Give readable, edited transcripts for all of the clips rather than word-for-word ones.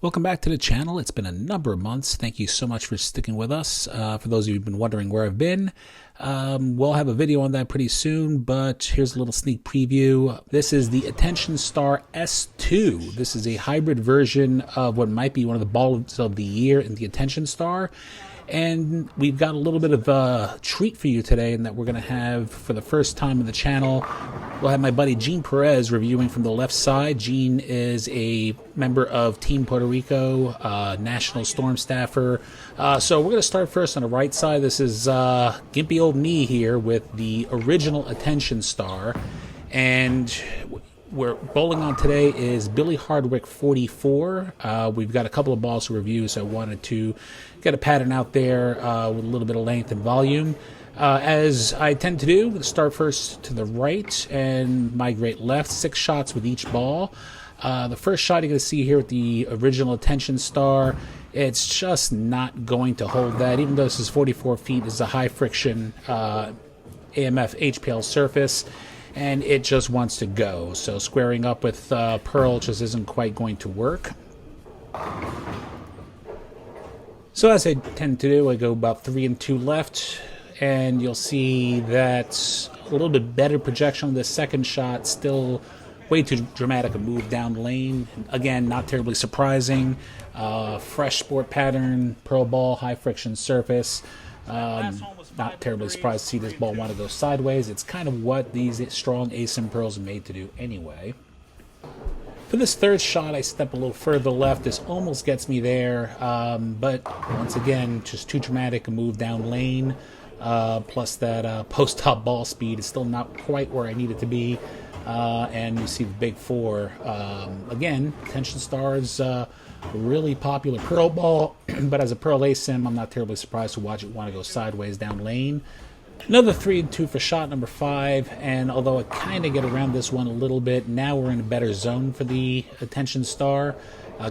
Welcome back to the channel. It's been a number of months. Thank you so much for sticking with us. For those of you who've been wondering where I've been, we'll have a video on that pretty soon, but here's a little sneak preview. This is the Attention Star S2. This is a hybrid version of what might be one of the balls of the year in the Attention Star. And we've got a little bit of a treat for you today, in that we're going to have, for the first time on the channel, we'll have my buddy Gene Perez reviewing from the left side. Gene is a member of Team Puerto Rico, national storm staffer. So we're going to start first on the right side. This is gimpy old me here with the original Attention Star. And we're bowling on today is Billy Hardwick 44. We've got a couple of balls to review, so I wanted to get a pattern out there with a little bit of length and volume. As I tend to do, start first to the right and migrate left, 6 shots with each ball. The first shot you're going to see here with the original Attention Star, it's just not going to hold that. Even though this is 44 feet, this is a high friction AMF HPL surface, and it just wants to go. So squaring up with Pearl just isn't quite going to work. So as I tend to do, I go about 3 and 2 left, and you'll see that a little bit better projection on the second shot. Still way too dramatic a move down lane. Again, not terribly surprising. Fresh sport pattern, Pearl ball, high friction surface. Not terribly surprised to see this ball want to go sideways. It's kind of what these strong ASIM pearls are made to do anyway. For this third shot, I step a little further left. This almost gets me there, but once again, just too dramatic a move down lane. Plus that post-top ball speed is still not quite where I need it to be. And you see the big 4. Again, Attention Star's really popular Pearl ball, but as a Pearl ASIM, I'm not terribly surprised to watch it want to go sideways down lane. Another 3 and 2 for shot number 5, and although I kind of get around this one a little bit, now we're in a better zone for the Attention Star.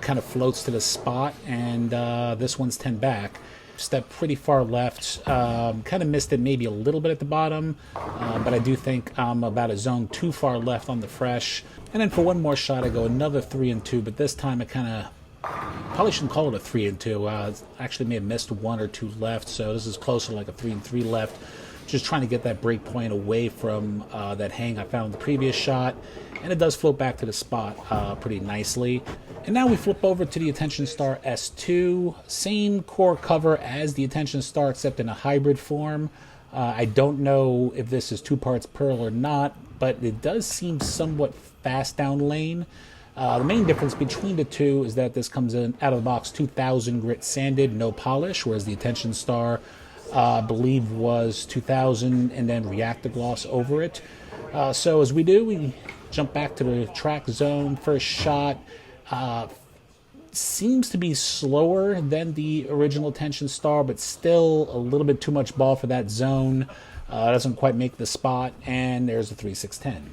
Kind of floats to the spot, and this one's 10 back. Step pretty far left, kind of missed it maybe a little bit at the bottom, but I do think I'm about a zone too far left on the fresh. And then for one more shot, I go another 3 and 2, but this time I kind of probably shouldn't call it a 3 and 2. Actually may have missed 1 or 2 left, so this is closer to like a 3 and 3 left. Just trying to get that break point away from that hang I found in the previous shot, and it does float back to the spot pretty nicely. And now we flip over to the Attention Star S2, same core cover as the Attention Star except in a hybrid form. I don't know if this is 2 parts Pearl or not, but it does seem somewhat fast down lane. The main difference between the two is that this comes in out of the box 2000 grit sanded, no polish, whereas the Attention Star I believe was 2000 and then Reactor Gloss over it. So as we do, we jump back to the track zone. First shot seems to be slower than the original Attention Star, but still a little bit too much ball for that zone. Doesn't quite make the spot, and there's a 3-6-10.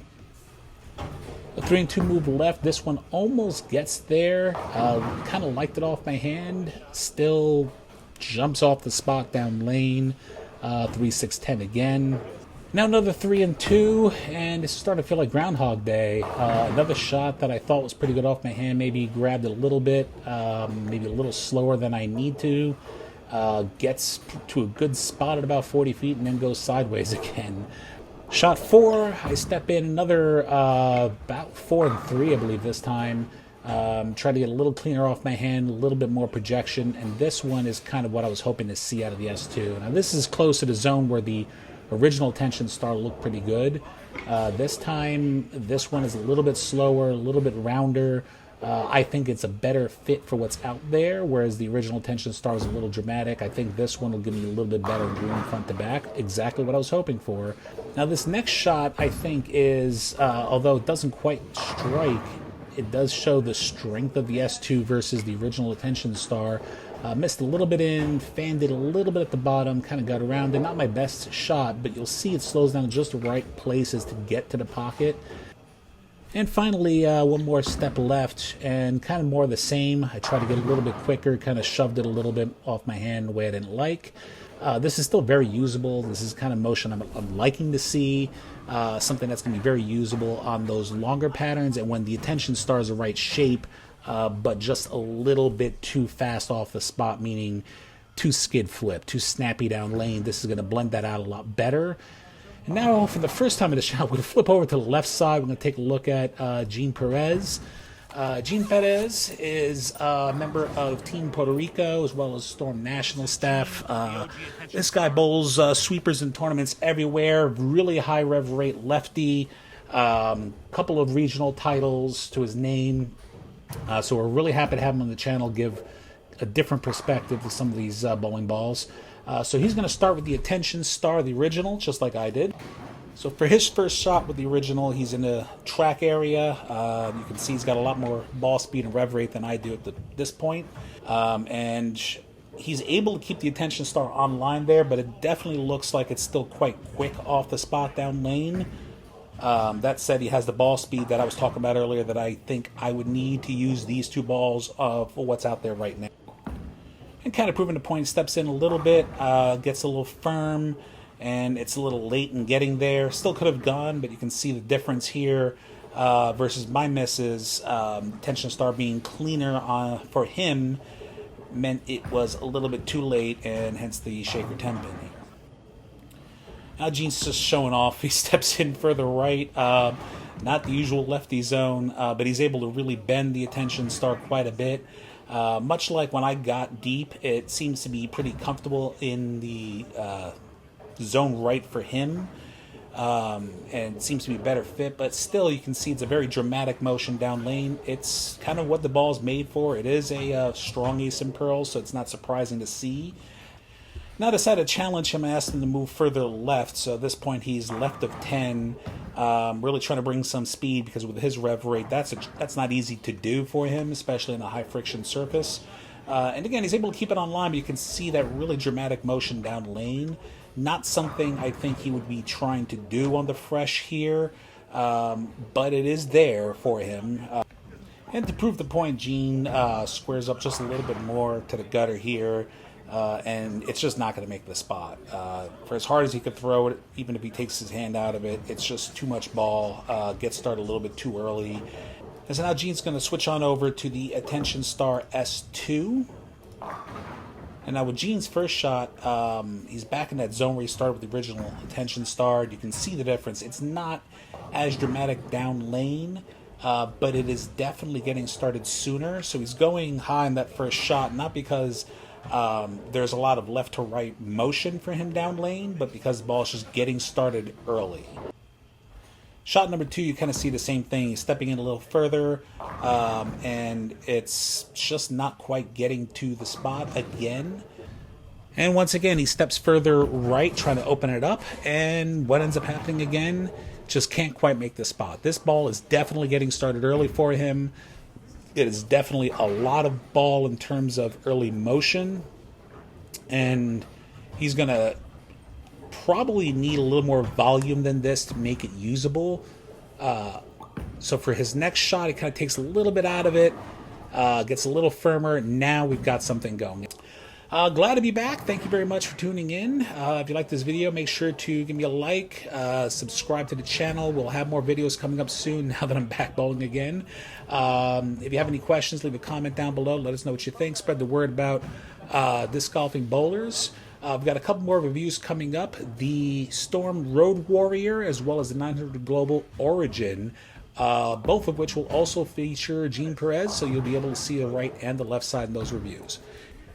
A 3 and 2 move left. This one almost gets there. Kind of liked it off my hand. Still jumps off the spot down lane. 3-6-10 again. Now another 3 and 2, and it's starting to feel like Groundhog Day. Another shot that I thought was pretty good off my hand. Maybe grabbed it a little bit, maybe a little slower than I need to. Gets to a good spot at about 40 feet and then goes sideways again. Shot 4, I step in another about 4 and 3, I believe this time. Try to get a little cleaner off my hand, a little bit more projection, and this one is kind of what I was hoping to see out of the S2. Now this is close to the zone where the original Attention Star looked pretty good. This time, this one is a little bit slower, a little bit rounder. I think it's a better fit for what's out there, whereas the original Attention Star was a little dramatic. I think this one will give me a little bit better room front to back. Exactly what I was hoping for. Now this next shot, I think, is, although it doesn't quite strike, it does show the strength of the S2 versus the original Attention Star. Missed a little bit in, fanned it a little bit at the bottom, kind of got around it. Not my best shot, but you'll see it slows down in just the right places to get to the pocket. And finally, one more step left, and kind of more of the same. I tried to get a little bit quicker, kind of shoved it a little bit off my hand the way I didn't like. This is still very usable. This is kind of motion I'm liking to see. Something that's going to be very usable on those longer patterns, and when the Attention Star is the right shape, but just a little bit too fast off the spot, meaning too skid flip, too snappy down lane. This is going to blend that out a lot better. And now, for the first time in the shot, we're going to flip over to the left side. We're going to take a look at Jean Perez. Jean Perez is a member of Team Puerto Rico as well as Storm National Staff. This guy bowls sweepers in tournaments everywhere. Really high rev rate lefty. Couple of regional titles to his name. So we're really happy to have him on the channel, give a different perspective to some of these bowling balls. So he's going to start with the Attention Star, the original, just like I did. So for his first shot with the original, he's in the track area. You can see he's got a lot more ball speed and rev rate than I do at this point. And he's able to keep the Attention Star online there, but it definitely looks like it's still quite quick off the spot down lane. That said, he has the ball speed that I was talking about earlier that I think I would need to use these two balls for what's out there right now. And kind of proving the point, steps in a little bit, gets a little firm, and it's a little late in getting there. Still could have gone, but you can see the difference here versus my misses. Attention Star being cleaner for him meant it was a little bit too late, and hence the shaker 10 pin. Now Gene's just showing off. He steps in further right. Not the usual lefty zone, but he's able to really bend the Attention Star quite a bit. Much like when I got deep, it seems to be pretty comfortable in the zone right for him, and seems to be a better fit, but still you can see it's a very dramatic motion down lane. It's kind of what the ball's made for. It is a strong ace and pearls, so it's not surprising to see. Now I decided to challenge him. I asked him to move further left, so at this point he's left of 10, really trying to bring some speed, because with his rev rate, that's not easy to do for him, especially in a high friction surface. And again, he's able to keep it online, but you can see that really dramatic motion down lane. Not something I think he would be trying to do on the fresh here, but it is there for him. And to prove the point, Gene squares up just a little bit more to the gutter here, and it's just not going to make the spot. For as hard as he could throw it, even if he takes his hand out of it, it's just too much ball. Gets started a little bit too early. And so now Gene's going to switch on over to the Attention Star S2. And now with Gene's first shot, he's back in that zone where he started with the original Attention Star. You can see the difference. It's not as dramatic down lane, but it is definitely getting started sooner. So he's going high in that first shot, not because there's a lot of left to right motion for him down lane, but because the ball is just getting started early. Shot number 2, you kind of see the same thing. He's stepping in a little further, and it's just not quite getting to the spot again. And once again, he steps further right, trying to open it up, and what ends up happening again, just can't quite make the spot. This ball is definitely getting started early for him. It is definitely a lot of ball in terms of early motion, and he's going to probably need a little more volume than this to make it usable. So for his next shot, he kind of takes a little bit out of it, gets a little firmer. Now we've got something going. Glad to be back. Thank you very much for tuning in. If you like this video, make sure to give me a like, subscribe to the channel. We'll have more videos coming up soon now that I'm back bowling again. If you have any questions, leave a comment down below. Let us know what you think. Spread the word about disc golfing bowlers. We've got a couple more reviews coming up. The Storm Road Warrior, as well as the 900 Global Origin, both of which will also feature Jean Perez, so you'll be able to see the right and the left side in those reviews.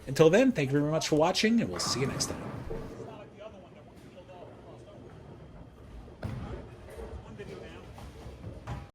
Until then, thank you very much for watching, and we'll see you next time.